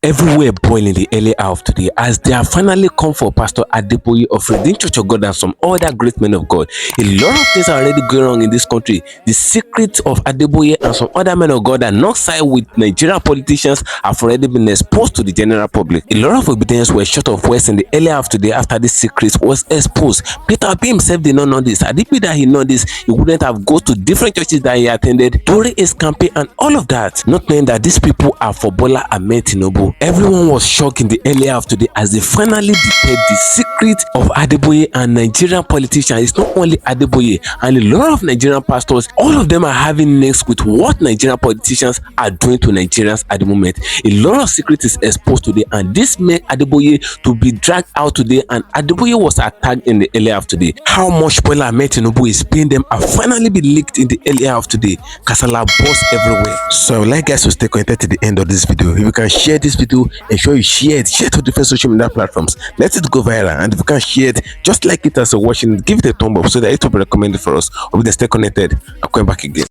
Everywhere boiling the early hour of today as they have finally come for Pastor Adeboye of Redeemed Church of God and some other great men of God. A lot of things are already going wrong in this country. The secret of Adeboye and some other men of God that not side with Nigerian politicians have already been exposed to the general public. A lot of evidence were short of words in the early hour of today after this secret was exposed. Peter Obi himself did not know this. Had it been that he know this, he wouldn't have gone to different churches that he attended during his campaign and all of that, not knowing that these people are for Bola Ahmed Tinubu. Everyone was shocked in the early hour of today as they finally detected the secret of Adeboye and Nigerian politicians. It's not only Adeboye and a lot of Nigerian pastors, all of them are having next with what Nigerian politicians are doing to Nigerians at the moment. A lot of secret is exposed today and this made Adeboye to be dragged out today, and Adeboye was attacked in the early hour of today. How much Bola Ahmed Tinubu is paying them have finally been leaked in the early hour of today. Kasala boss everywhere. So I would like guys to stay connected to the end of this video. If you can share this video, ensure you share it to different social media platforms. Let it go viral, and if you can share it, just like it as you're watching it, give it a thumb up so that it will be recommended for us. Or we stay connected. I'm coming back again.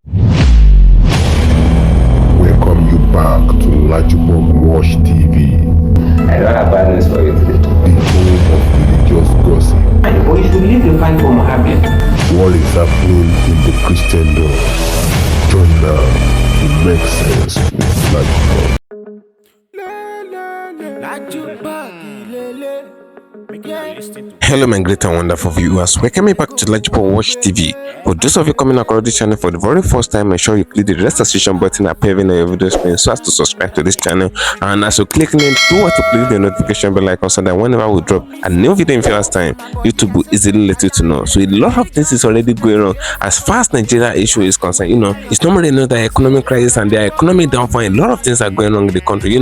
Welcome you back to LAJUPOG TV. I don't have bad news for you today. The home of religious gossip. But you should leave the fight for Mohammed. What is happening in the Christendom? Join now to make sense with LAJUPOG. Hello my great and wonderful viewers, welcome back to LAJUPOG TV. For those of you coming across this channel for the very first time, ensure you click the registration button appearing on your video screen so as to subscribe to this channel, and as you click it, do want to click the notification bell icon so that whenever we drop a new video in first time, YouTube will easily let you to know. So a lot of things is already going on as far as Nigeria issue is concerned. It's normally the economic crisis and the economic downfall. A lot of things are going on in the country. A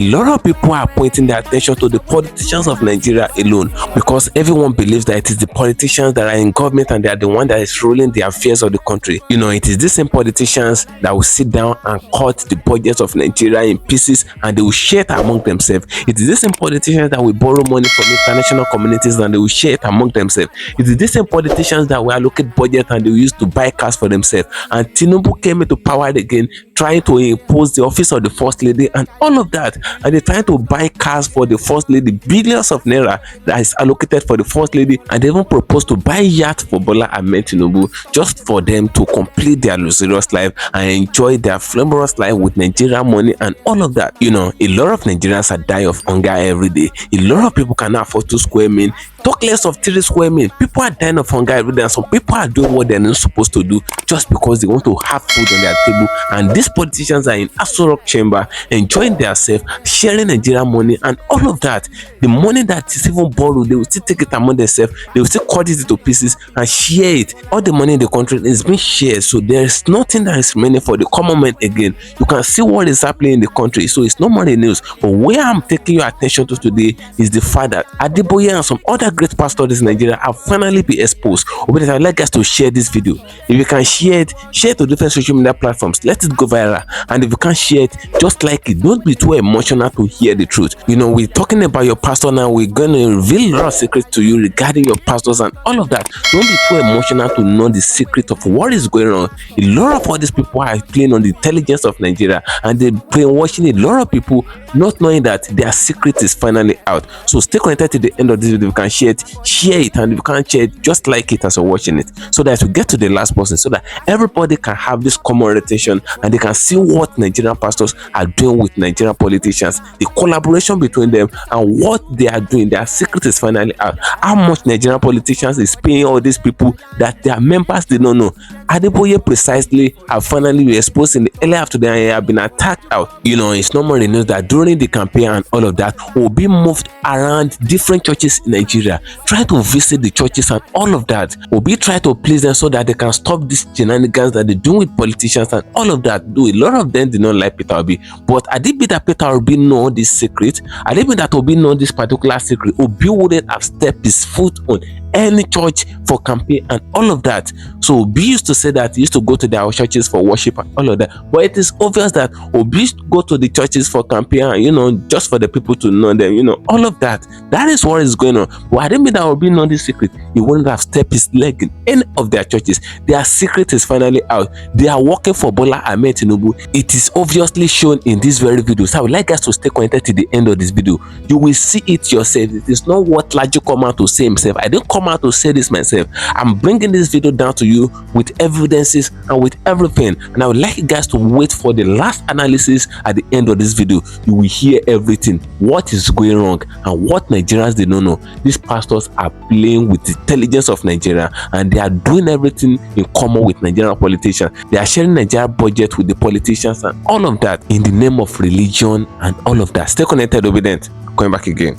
lot of people are pointing their attention to the politicians of Nigeria alone, because everyone believes that it is the politicians that are in government and they are the one that is ruling the affairs of the country. It is these same politicians that will sit down and cut the budget of Nigeria in pieces and they will share it among themselves. It is these same politicians that will borrow money from international communities and they will share it among themselves. It is these same politicians that will allocate budget and they will use to buy cars for themselves. And Tinubu came into power again, trying to impose the office of the first lady and all of that, and they're trying to buy cars for the first lady, billions of naira that is allocated for the first lady, and they even proposed to buy yacht for Bola Ahmed Tinubu just for them to complete their luxurious life and enjoy their flamorous life with Nigerian money and all of that. A lot of Nigerians are dying of hunger every day. A lot of people cannot afford 2 square meals. Talk less of 3 square meals. People are dying of hunger every day, and some people are doing what they're not supposed to do just because they want to have food on their table. And these politicians are in Aso Rock chamber enjoying themselves, sharing Nigerian money and all of that. The money that is even borrowed, they will still take it among themselves. They will still cut it into pieces and share it. All the money in the country is being shared, so there is nothing that is remaining for the common man again. You can see what is happening in the country, so it's no more the news. But where I'm taking your attention to today is the fact that Adeboye and some other great pastors in Nigeria have finally been exposed. I'd like us to share this video. If you can share it to different social media platforms. Let it go viral. And if you can't share it, just like it. Don't be too emotional to hear the truth. We're talking about your pastor now. We're going to reveal a lot of secrets to you regarding your pastors and all of that. Don't be too emotional to know the secret of what is going on. A lot of all these people are playing on the intelligence of Nigeria, and they're brainwashing a lot of people, not knowing that their secret is finally out. So stay connected to the end of this video. If you can share it, and if you can't share it, just like it as you're watching it, so that we get to the last person, so that everybody can have this common retention and they can see what Nigerian pastors are doing with Nigerian politicians, the collaboration between them, and what they are doing. Their secret is finally out. How much Nigerian politicians is paying all these people that their members did not know. Adeboye precisely have finally been exposed in the early afternoon and have been attacked out. It's no more the news that during the campaign and all of that will be moved around different churches in Nigeria, try to visit the churches and all of that. Will be try to please them so that they can stop these shenanigans that they do with politicians and all of that. A lot of them did not like Peter Obi, but I did be that Peter Obi know this secret. I did be that Obi know this particular secret. Obi wouldn't have stepped his foot on any church for campaign and all of that. So Obi used to say that he used to go to their churches for worship and all of that. But it is obvious that Obi used to go to the churches for campaign and, just for the people to know them, all of that. That is what is going on. But I didn't mean that Obi know this secret. He wouldn't have stepped his leg in any of their churches. Their secret is finally out. They are working for Bola Ahmed Tinubu. It is obviously shown in this very video. So I would like us to stay connected to the end of this video. You will see it yourself. It is not what Laju come out to say himself. I didn't come out to say this myself. I'm bringing this video down to you with evidences and with everything. And I would like you guys to wait for the last analysis at the end of this video. You will hear everything. What is going wrong and what Nigerians they don't know. These pastors are playing with the intelligence of Nigeria and they are doing everything in common with Nigerian politicians. They are sharing Nigeria budget with the politicians and all of that in the name of religion and all of that. Stay connected, obedient. Going back again.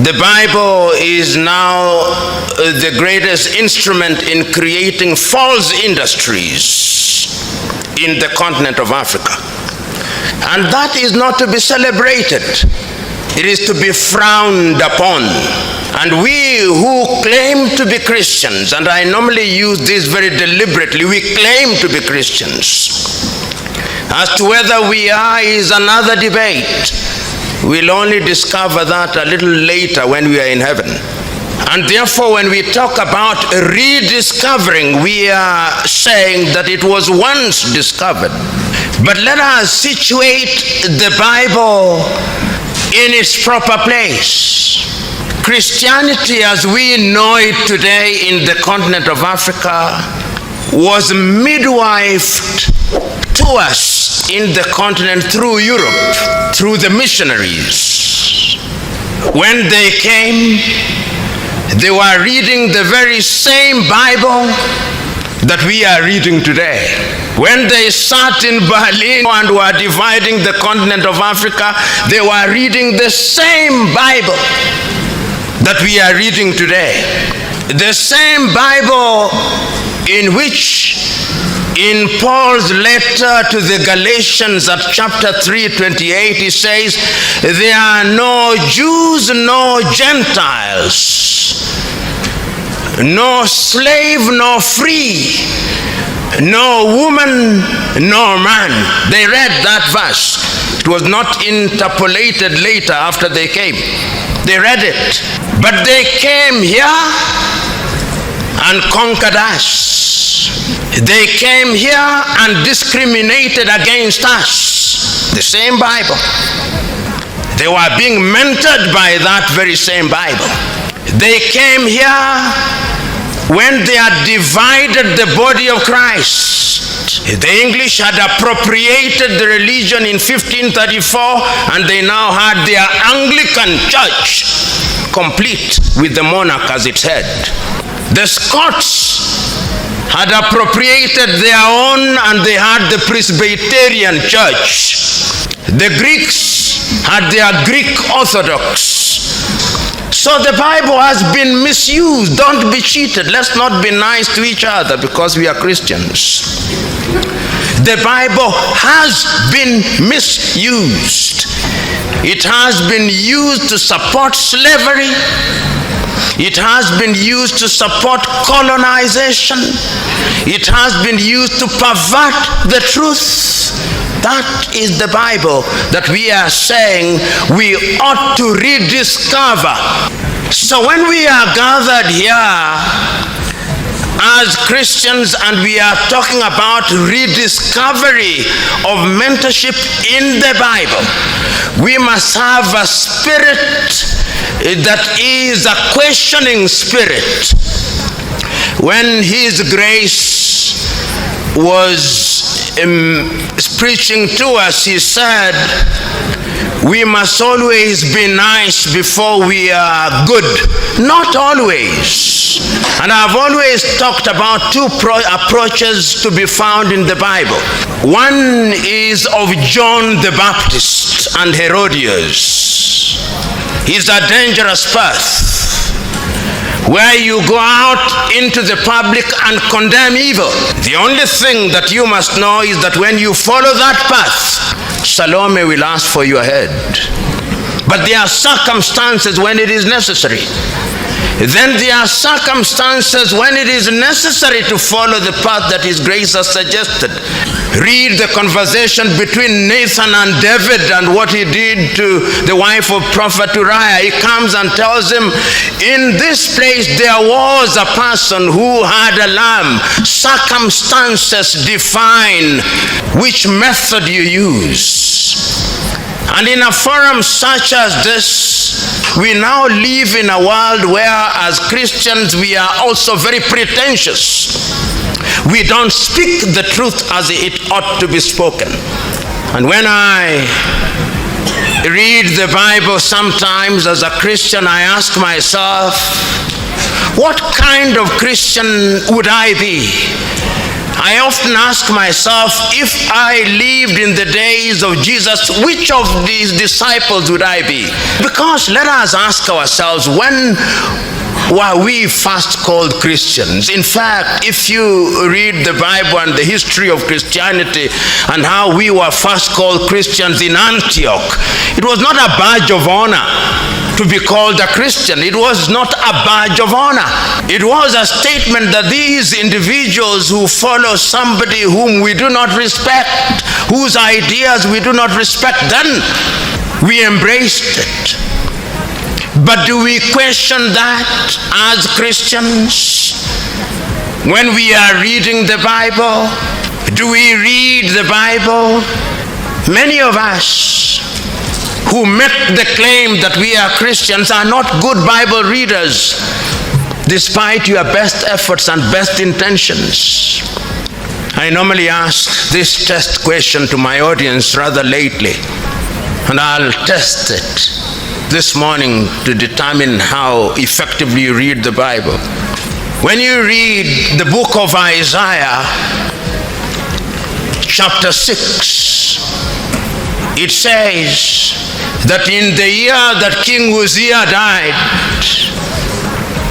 The Bible is now the greatest instrument in creating false industries in the continent of Africa. And that is not to be celebrated. It is to be frowned upon. And we who claim to be Christians, and I normally use this very deliberately, we claim to be Christians. As to whether we are is another debate. We'll only discover that a little later when we are in heaven. And therefore, when we talk about rediscovering, we are saying that it was once discovered. But let us situate the Bible in its proper place. Christianity as we know it today in the continent of Africa was midwifed to us in the continent through Europe, through the missionaries. When they came, they were reading the very same Bible that we are reading today. When they sat in Berlin and were dividing the continent of Africa, they were reading the same Bible that we are reading today. The same Bible in which in Paul's letter to the Galatians at chapter 3:28, he says, there are no Jews, no Gentiles, no slave, no free, no woman, no man. They read that verse. It was not interpolated later after they came. They read it. But they came here and conquered us. They came here and discriminated against us. The same Bible. They were being mentored by that very same Bible. They came here when they had divided the body of Christ. The English had appropriated the religion in 1534 and they now had their Anglican church complete with the monarch as its head. The Scots had appropriated their own and they had the Presbyterian church. The Greeks had their Greek Orthodox. So the Bible has been misused. Don't be cheated. Let's not be nice to each other because we are Christians. The Bible has been misused. It has been used to support slavery. It has been used to support colonization. It has been used to pervert the truth. That is the Bible that we are saying we ought to rediscover. So when we are gathered here as Christians and we are talking about rediscovery of mentorship in the Bible, we must have a spirit that is a questioning spirit. When His Grace was preaching to us, he said we must always be nice before we are good. Not always. And I've always talked about two approaches to be found in the Bible. One is of John the Baptist and Herodias. It's a dangerous path where you go out into the public and condemn evil. The only thing that you must know is that when you follow that path, Salome will ask for your head. But there are circumstances when it is necessary. Then there are circumstances when it is necessary to follow the path that His grace has suggested. Read the conversation between Nathan and David and what he did to the wife of Prophet Uriah. He comes and tells him, in this place there was a person who had a lamb. Circumstances define which method you use. And in a forum such as this, we now live in a world where as Christians we are also very pretentious. We don't speak the truth as it ought to be spoken. And when I read the Bible sometimes as a Christian, I ask myself, what kind of Christian would I be? I often ask myself, if I lived in the days of Jesus, which of these disciples would I be? Because let us ask ourselves, when were we first called Christians? In fact, if you read the Bible and the history of Christianity and how we were first called Christians in Antioch, it was not a badge of honor to be called a Christian. It was not a badge of honor. It was a statement that these individuals who follow somebody whom we do not respect, whose ideas we do not respect, then we embraced it. But do we question that as Christians? When we are reading the Bible, do we read the Bible? Many of us who make the claim that we are Christians are not good Bible readers, despite your best efforts and best intentions. I normally ask this test question to my audience rather lately, and I'll test it this morning to determine how effectively you read the Bible. When you read the book of Isaiah, chapter 6, it says that in the year that King Uzziah died,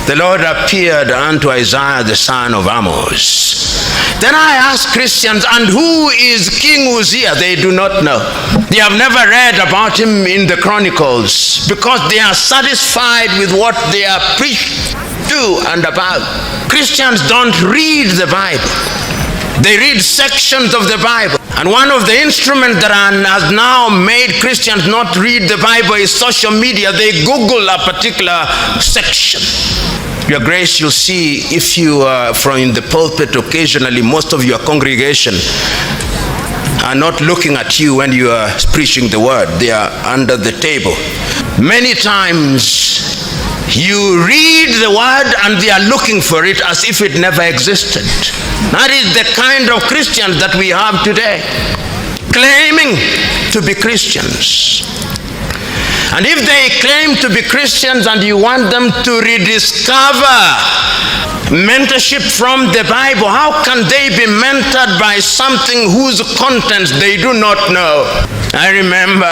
the Lord appeared unto Isaiah the son of Amos. Then I ask Christians, and who is King Uzziah? They do not know. They have never read about him in the Chronicles because they are satisfied with what they are preached to and about. Christians don't read the Bible. They read sections of the Bible. And one of the instruments that has now made Christians not read the Bible is social media. They Google a particular section. Your Grace, you'll see if you are from in the pulpit occasionally, most of your congregation are not looking at you when you are preaching the word. They are under the table. Many times you read the word and they are looking for it as if it never existed. That is the kind of Christians that we have today, claiming to be Christians. And if they claim to be Christians and you want them to rediscover mentorship from the Bible, how can they be mentored by something whose contents they do not know? I remember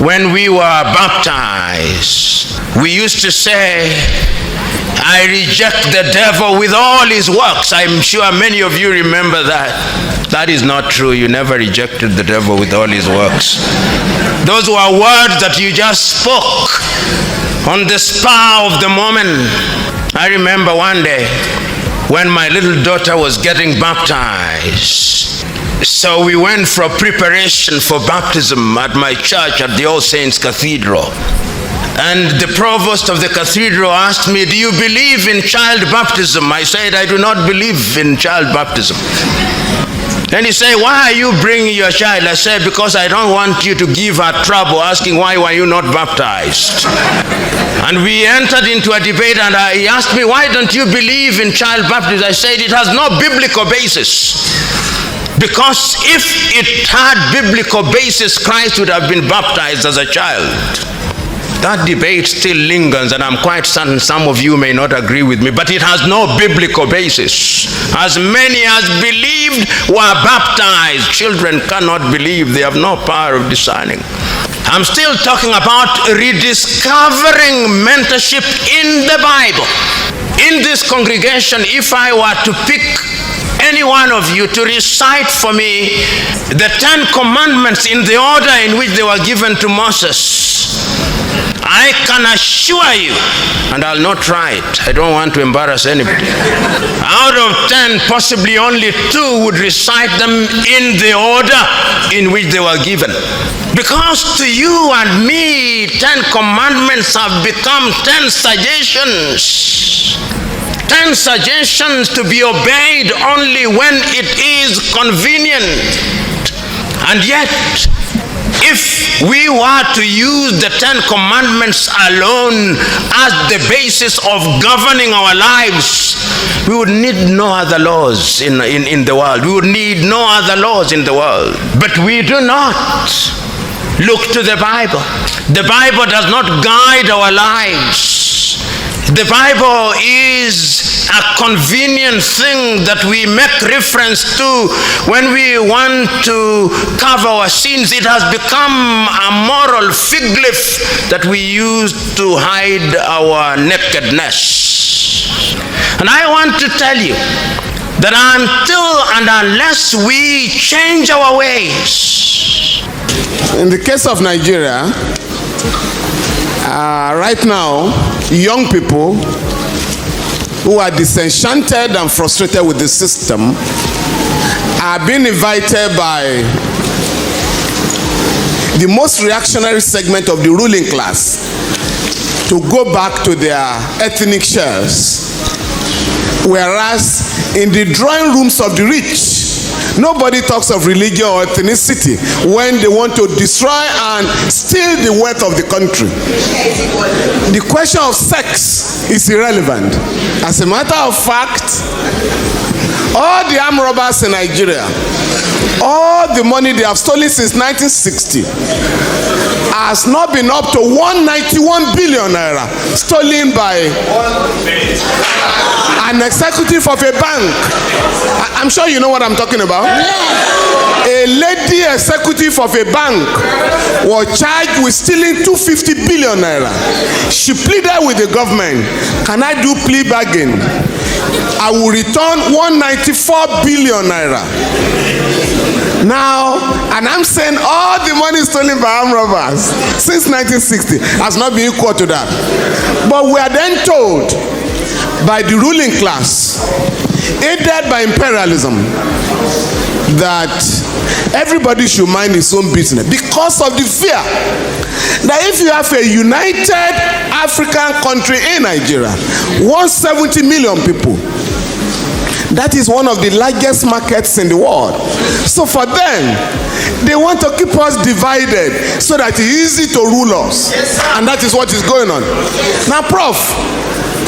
when we were baptized, we used to say, I reject the devil with all his works. I'm sure many of you remember that. That is not true. You never rejected the devil with all his works. Those were words that you just spoke on the spur of the moment. I remember one day when my little daughter was getting baptized. So we went for preparation for baptism at my church at the All Saints Cathedral. And the provost of the cathedral asked me, do you believe in child baptism? I said, I do not believe in child baptism. Then he said, why are you bringing your child? I said, because I don't want you to give her trouble asking why were you not baptized. And we entered into a debate and he asked me, why don't you believe in child baptism? I said, it has no biblical basis. Because if it had biblical basis, Christ would have been baptized as a child. That debate still lingers, and I'm quite certain some of you may not agree with me, but it has no biblical basis. As many as believed were baptized. Children cannot believe. They have no power of discerning. I'm still talking about rediscovering mentorship in the Bible. In this congregation, if I were to pick any one of you to recite for me the 10 commandments in the order in which they were given to Moses, I can assure you, and I'll not try it, I don't want to embarrass anybody. Out of 10, possibly only 2 would recite them in the order in which they were given. Because to you and me, 10 commandments have become 10 suggestions. 10 suggestions to be obeyed only when it is convenient. And yet, if we were to use the 10 commandments alone as the basis of governing our lives, we would need no other laws in the world. We would need no other laws in the world. But we do not look to the Bible. The Bible does not guide our lives. The Bible is a convenient thing that we make reference to when we want to cover our sins. It has become a moral fig leaf that we use to hide our nakedness. And I want to tell you that until and unless we change our ways. In the case of Nigeria, right now, young people who are disenchanted and frustrated with the system are being invited by the most reactionary segment of the ruling class to go back to their ethnic shells. Whereas in the drawing rooms of the rich, nobody talks of religion or ethnicity when they want to destroy and steal the wealth of the country. The question of sex is irrelevant. As a matter of fact, all the armed robbers in Nigeria, all the money they have stolen since 1960 has not been up to 191 billion naira stolen by an executive of a bank. I'm sure you know what I'm talking about. A lady executive of a bank was charged with stealing 250 billion naira. She pleaded with the government, can I do plea bargain? I will return 194 billion naira. Now, and I'm saying all the money stolen by armed robbers since 1960 has not been equal to that. But we are then told by the ruling class, aided by imperialism, that everybody should mind his own business because of the fear that if you have a united African country in Nigeria, 170 million people, that is one of the largest markets in the world. So for them, they want to keep us divided so that it's easy to rule us. And that is what is going on. Now, Prof,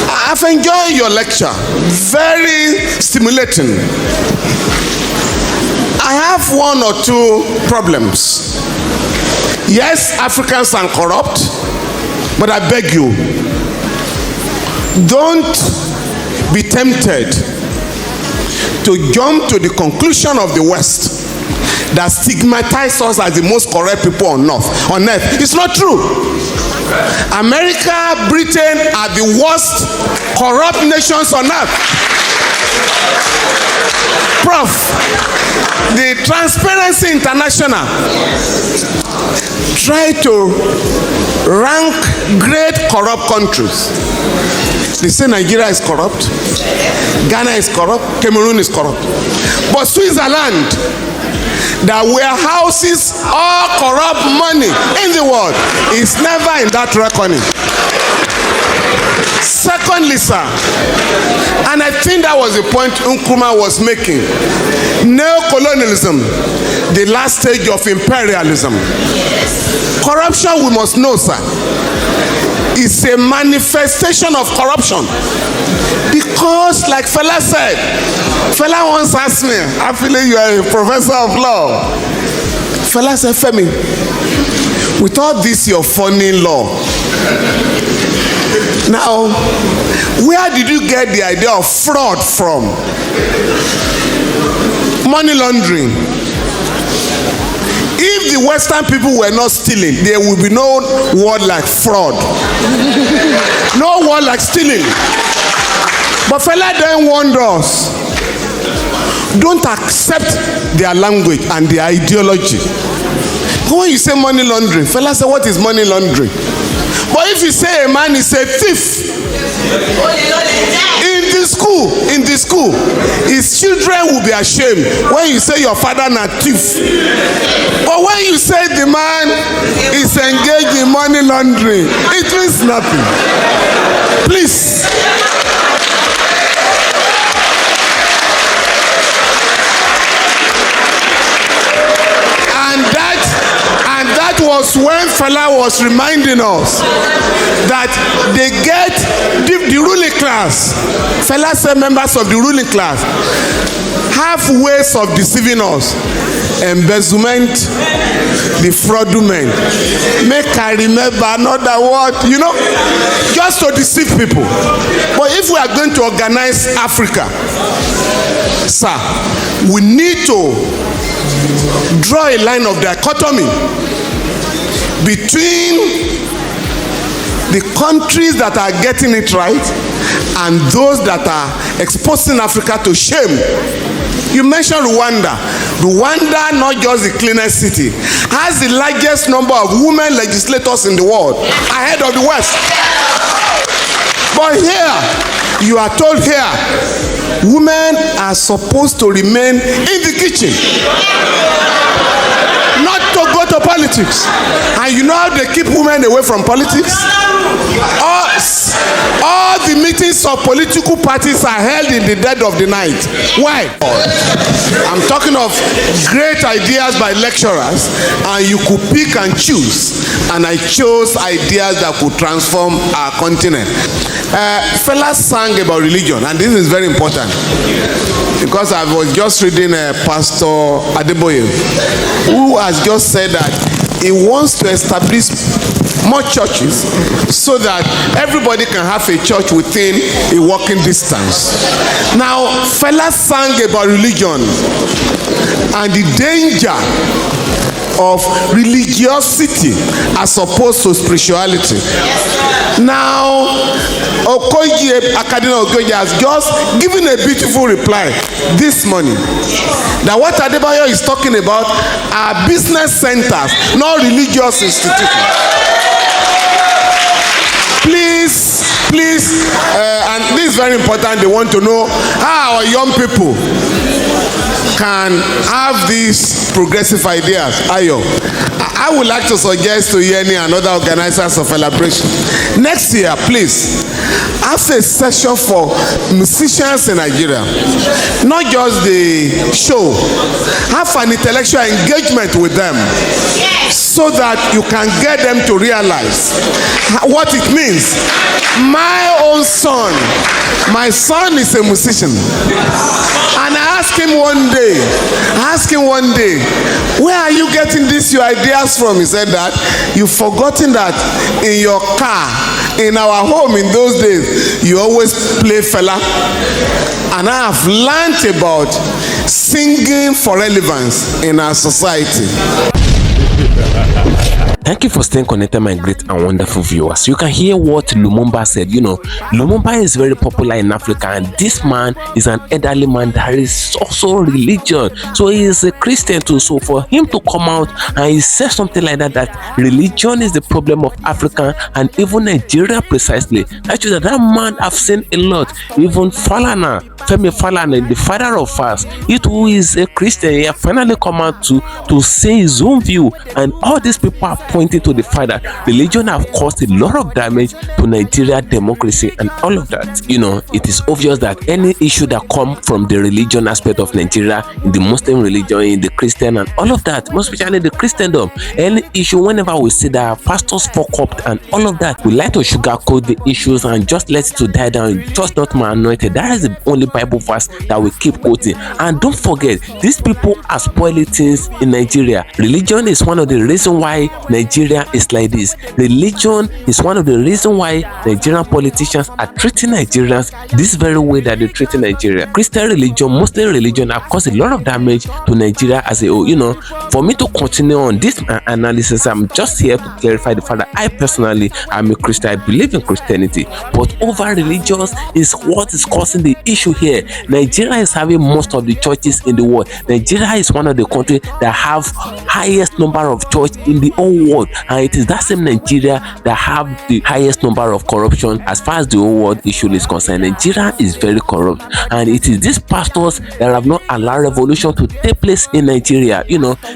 I've enjoyed your lecture. Very stimulating. I have 1 or 2 problems. Yes, Africans are corrupt, but I beg you, don't be tempted to jump to the conclusion of the West that stigmatizes us as the most corrupt people on earth. It's not true. America, Britain are the worst corrupt nations on earth. Prof, the Transparency International try to rank great corrupt countries. They say Nigeria is corrupt, Ghana is corrupt, Cameroon is corrupt. But Switzerland, that warehouses all corrupt money in the world, is never in that reckoning. Secondly, sir, and I think that was the point Nkrumah was making, neocolonialism, the last stage of imperialism. Corruption, we must know, sir, is a manifestation of corruption. Because, like Fela said, Fela once asked me, I feel you are a professor of law. Fela said, Femi, with all this your funny law, now, where did you get the idea of fraud from? Money laundering. If the Western people were not stealing, there would be no word like fraud. No word like stealing. But fella then warned us, don't accept their language and their ideology. When you say money laundering, fella say, what is money laundering? But if you say a man is a thief, in the school, his children will be ashamed when you say your father na thief. But when you say the man is engaged in money laundering, it means nothing. Please. And that was when Fela was reminding us that they get the ruling class. Fela said members of the ruling class have ways of deceiving us. Embezzlement, the fraudulent. Make I remember another word, just to deceive people. But if we are going to organize Africa, sir, we need to draw a line of dichotomy between the countries that are getting it right and those that are exposing Africa to shame. You mentioned Rwanda. Rwanda, not just the cleanest city, has the largest number of women legislators in the world, ahead of the West. But here, you are told here, women are supposed to remain in the kitchen, not to go to politics. And you know how they keep women away from politics? All the meetings of political parties are held in the dead of the night. Why? I'm talking of great ideas by lecturers, and you could pick and choose. And I chose ideas that could transform our continent. Fellas sang about religion, and this is very important because I was just reading Pastor Adeboye, who has just said that he wants to establish more churches so that everybody can have a church within a walking distance. Now, fellas sang about religion and the danger of religiosity as opposed to spirituality. Now, Academy Okoye has just given a beautiful reply this morning that what Adeboye is talking about are business centers, not religious institutions. Please, and this is very important, they want to know how our young people can have these progressive ideas. Ayo, I would like to suggest to Yeni and other organizers of celebration, next year, please, have a session for musicians in Nigeria. Not just the show. Have an intellectual engagement with them so that you can get them to realize what it means. My own son, my son is a musician. And I asked him one day, where are you getting these your ideas from? He said that you've forgotten that in your car, in our home in those days, you always play Fela. And I have learned about singing for relevance in our society. Thank you for staying connected, my great and wonderful viewers. You can hear what Lumumba said. Lumumba is very popular in Africa, and this man is an elderly man that is also religion. So he is a Christian too. So for him to come out and he said something like that religion is the problem of Africa and even Nigeria precisely. Actually, that man I've seen a lot. Even FALANA, FEMI, the father of us, it who is a Christian, he has finally come out to say his own view, and all these people are pointing to the fact that religion have caused a lot of damage to Nigeria democracy and all of that. It is obvious that any issue that come from the religion aspect of Nigeria, in the Muslim religion, in the Christian and all of that, most especially the Christendom, any issue, whenever we see that pastors fuck up and all of that, we like to sugarcoat the issues and just let it to die down, just not my anointed. That is the only Bible verse that we keep quoting. And don't forget, these people are spoiling things in Nigeria. Religion is one of the reasons why Nigeria is like this. Religion is one of the reasons why Nigerian politicians are treating Nigerians this very way that they treat Nigeria. Christian religion, Muslim religion have caused a lot of damage to Nigeria as a whole. For me to continue on this analysis, I'm just here to clarify the fact that I personally am a Christian. I believe in Christianity, but over religious is what is causing the issue here. Nigeria is having most of the churches in the world. Nigeria is one of the countries that have highest number number of church in the whole world, and it is that same Nigeria that have the highest number of corruption as far as the whole world issue is concerned. Nigeria is very corrupt, and it is these pastors that have not allowed revolution to take place in Nigeria.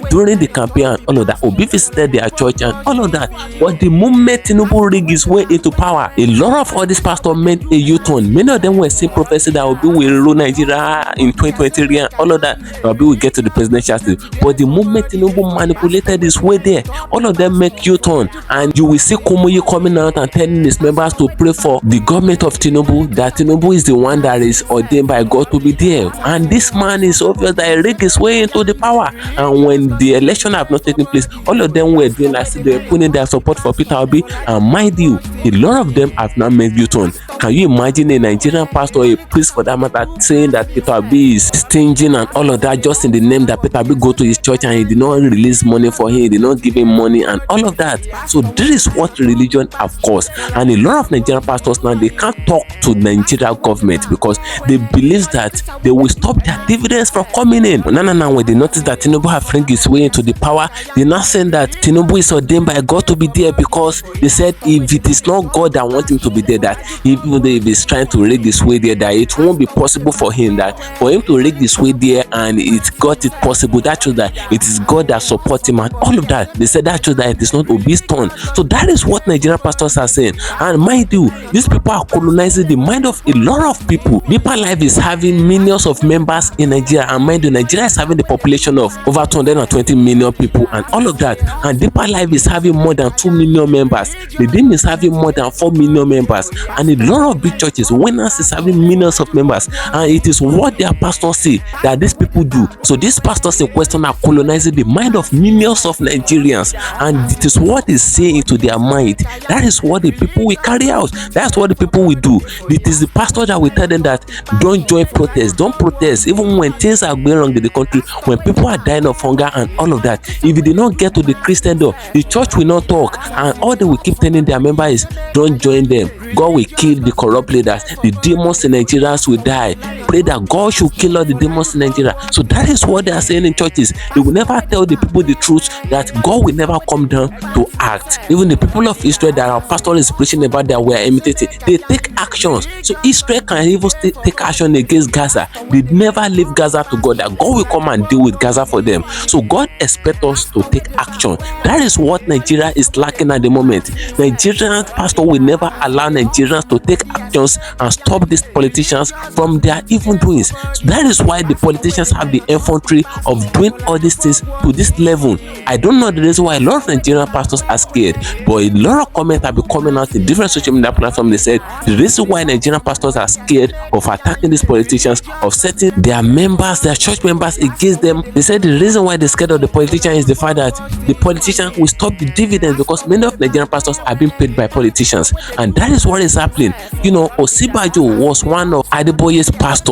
During the campaign and all of that, Obi visited their church and all of that. But the moment Tinubu rigged his way into power, a lot of all these pastors made a U-turn. Many of them were still prophesying that Obi will rule Nigeria in 2023 and all of that. Obi will get to the presidential stage. But the moment Tinubu manipulated his way there, all of them make U-turn, and you will see Kumuyi coming out and telling his members to pray for the government of Tinubu, that Tinubu is the one that is ordained by God to be there. And this man is obvious that he rigged his way into the power. And when the election have not taken place, all of them were doing like they were putting their support for Peter Obi. And mind you, a lot of them have now made U-turn. Can you imagine a Nigerian pastor, a priest for that matter, saying that Peter Obi is stingy and all of that, just in the name that Peter Obi go to his church and he did not release money for him, he did not give him money and all of that? So this is what religion have caused. And a lot of Nigerian pastors now, they can't talk to Nigeria government because they believe that they will stop their dividends from coming in. Now when they notice that Tinubu have rigged his way into the power, they now saying that Tinubu is ordained by God to be there, because they said if it is not God that wants him to be there, that even if he's trying to rig his way there, that it won't be possible for him, that for him to rig his way there and it got it possible, that shows that it is God that supports him and all of that. They said that shows that it is not Obi's turn. So that is what Nigerian pastors are saying. And mind you, these people are colonizing the mind of a lot of people. Deeper Life is having millions of members in Nigeria, and mind you, Nigeria is having the population of over 220 million people and all of that. And Deeper Life is having more than 2 million members. Redeem is having more than 4 million members, and a lot of big churches, Winners is having millions of members. And it is what their pastors say that these people do. So these pastors in question are colonizing the mind of millions of Nigerians, and it is what is saying to their mind. That is what the people will carry out. That's what the people will do. It is the pastor that will tell them that don't join protests, don't protest, even when things are going wrong in the country, when people are dying of hunger and all of that. If you did not get to the Christendom, the church will not talk, and all they will keep telling their members is don't join them. God will kill the corrupt leaders. The demons in Nigeria will die. Pray that God should kill all the demons in Nigeria. So that is what they are saying in churches. They will never tell the people the truth, that God will never come down to act. Even the people of Israel that our pastor is preaching about that we are imitating, they take actions. So Israel can even take action against Gaza. They never leave Gaza to God, that God will come and deal with Gaza for them. So God expects us to take action. That is what Nigeria is lacking at the moment. Nigerian pastor will never allow Nigerians to take actions and stop these politicians from their evil doings. So that is why the politicians have the infantry of doing all these things to this level. I don't know the reason why a lot of Nigerian pastors are scared, but a lot of comments have been coming out in different social media platforms. They said the reason why Nigerian pastors are scared of attacking these politicians, of setting their members, their church members against them, they said the reason why they're scared of the politicians is the fact that the politicians will stop the dividends, because many of Nigerian pastors are being paid by politicians, and that is what is happening. Osibajo was one of Adeboye's pastor.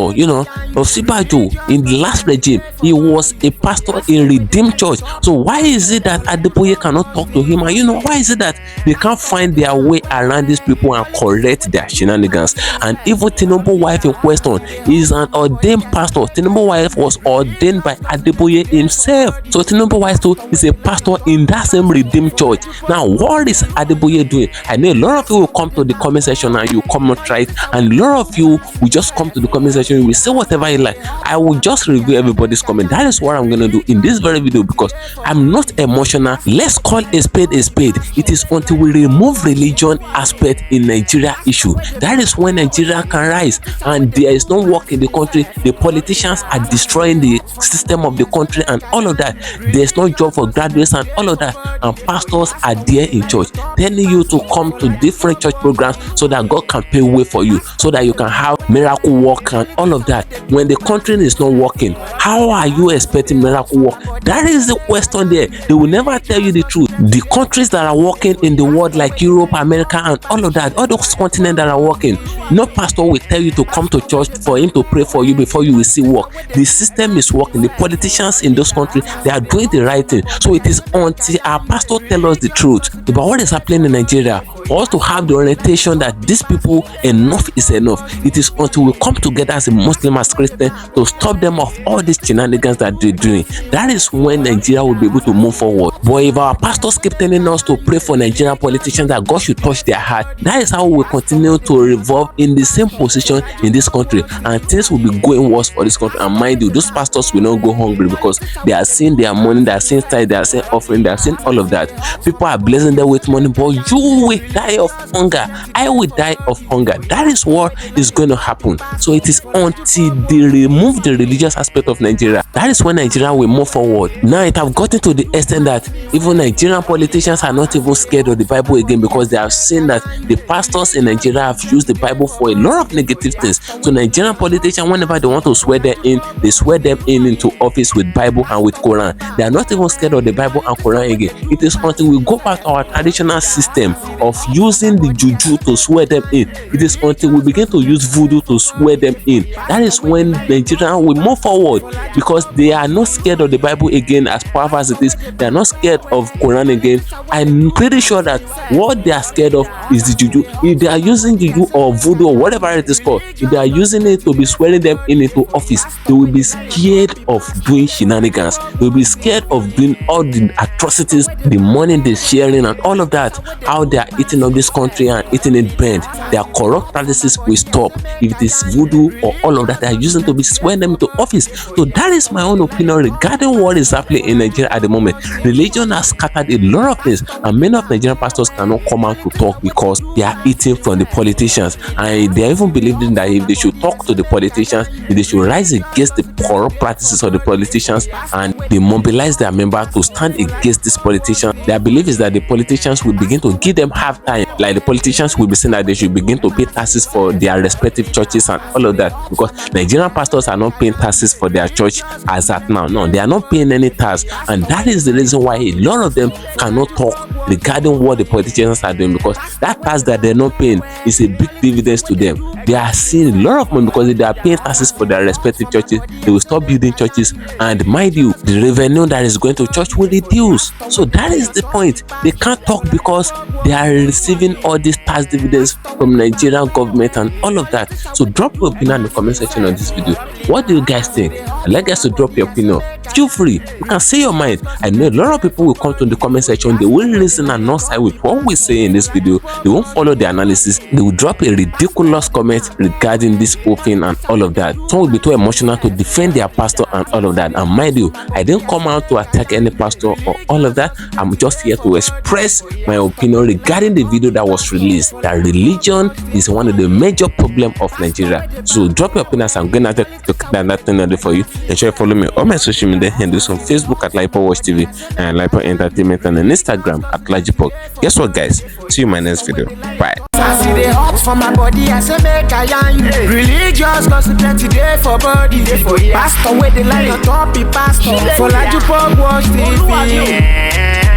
Osibajo in the last regime, he was a pastor in Redeemed Church. So why is it that Adeboye cannot talk to him? And why is it that they can't find their way around these people and correct their shenanigans? And even Tinubu wife in question is an ordained pastor. Tinubu wife was ordained by Adeboye himself. So Tinubu wife too is a pastor in that same Redeemed Church. Now what is Adeboye doing? I know a lot of you will come to the comment section and you come not right, and a lot of you will just come to the comment section, you will say whatever you like. I will just review everybody's comment. That is what I'm gonna do in this very video, because I'm not emotional. Let's call a spade a spade. It is until we remove religion aspect in Nigeria issue, that is when Nigeria can rise. And there is no work in the country. The politicians are destroying the system of the country and all of that. There's no job for graduates and all of that, and pastors are there in church telling you to come to different church programs so that God can pay way for you, so that you can have miracle work and all of that. When the country is not working, how are you expecting miracle work? That is the question there. They will never tell you the truth. The countries that are working in the world, like Europe, America and all of that, all those continents that are working, no pastor will tell you to come to church for him to pray for you before you will see work. The system is working. The politicians in those countries, they are doing the right thing. So it is until our pastor tell us the truth about what is happening in Nigeria, for us to have the orientation that these people, enough is enough. It is until we come together as a Muslim, as Christian, to stop them of all these shenanigans that they're doing. That is when Nigeria will be able to move forward. But if our pastors keep telling us to pray for Nigerian politicians that God should touch their heart, that is how we will continue to revolve in the same position in this country, and things will be going worse for this country. And mind you, those pastors will not go hungry because they are seeing their money, they are seeing tithe, they are seeing offering, they are seeing all of that. People are blessing them with money, but you will die of hunger. I will die of hunger. That is what is going to happen. So it is until they remove the religious aspect of Nigeria, that is when Nigeria will move forward. Now it have gotten to the extent that even Nigerian politicians are not even scared of the Bible again, because they have seen that the pastors in Nigeria have used the Bible for a lot of negative things. So Nigerian politicians, whenever they want to swear them in, they swear them in into office with Bible and with Quran. They are not even scared of the Bible and Quran again. It is until we go back to our traditional system of using the juju to swear them in. It is until we begin to use voodoo to swear them in. That is when Nigeria will move forward, because they are not scared of the Bible again, as powerful as it is. They are not scared of Quran again. I'm pretty sure that what they are scared of is the juju. If they are using juju or voodoo or whatever it is called, if they are using it to be swearing them in into office, they will be scared of doing shenanigans. They will be scared of doing all the atrocities, the money they're sharing and all of that, how they are eating up this country and eating it bent. Their corrupt practices will stop if it is voodoo or all of that they are using to be swearing them into office. So that is my own opinion regarding what is happening in Nigeria at the moment. Religion has scattered a lot of things, and many of Nigerian pastors cannot come out to talk because they are eating from the politicians, and they are even believing that if they should talk to the politicians, if they should rise against the corrupt practices of the politicians and they mobilize their members to stand against these politicians, their belief is that the politicians will begin to give them half time. Like the politicians will be saying that they should begin to pay taxes for their respective churches and all of that, because Nigerian pastors are not paying taxes for their church as at now. No, they are not paying any tax, and that is the reason why a lot of them cannot talk regarding what the politicians are doing, because that tax that they're not paying is a big dividend to them. They are seeing a lot of money because if they are paying taxes for their respective churches, they will stop building churches, and mind you, the revenue that is going to church will reduce. So that is the point. They can't talk because they are receiving all these tax dividends from Nigerian government and all of that. So drop your opinion in the comment section on this video. What do you guys think? I'd like us to drop your opinion. Feel free, you can say your mind. I know a lot of people will come to the comment section, they will listen and not side with what we say in this video. They won't follow the analysis. They will drop a ridiculous comment regarding this open and all of that. Some will be too emotional to defend their pastor and all of that. And mind you, I didn't come out to attack any pastor or all of that. I'm just here to express my opinion regarding the video that was released, that religion is one of the major problems of Nigeria. So drop your opinions. I'm going to that thing for you. Ensure you follow me on my social media handles on Facebook at LAJUPOG TV and LAJUPOG Entertainment, and on Instagram at LAJUPOG. Guess what, guys? See you in my next video. Bye. I see the hot for my body, I say make I yarn you. Religious gossip plenty day for body. Pastor where they like on top, be pastor. For LAJUPOG Watch TV.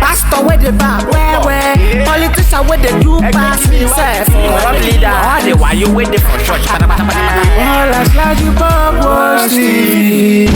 Pastor where they back, where politicians where they do pass himself. Corrupt leader, all the while you waiting for church. All as LAJUPOG Watch TV.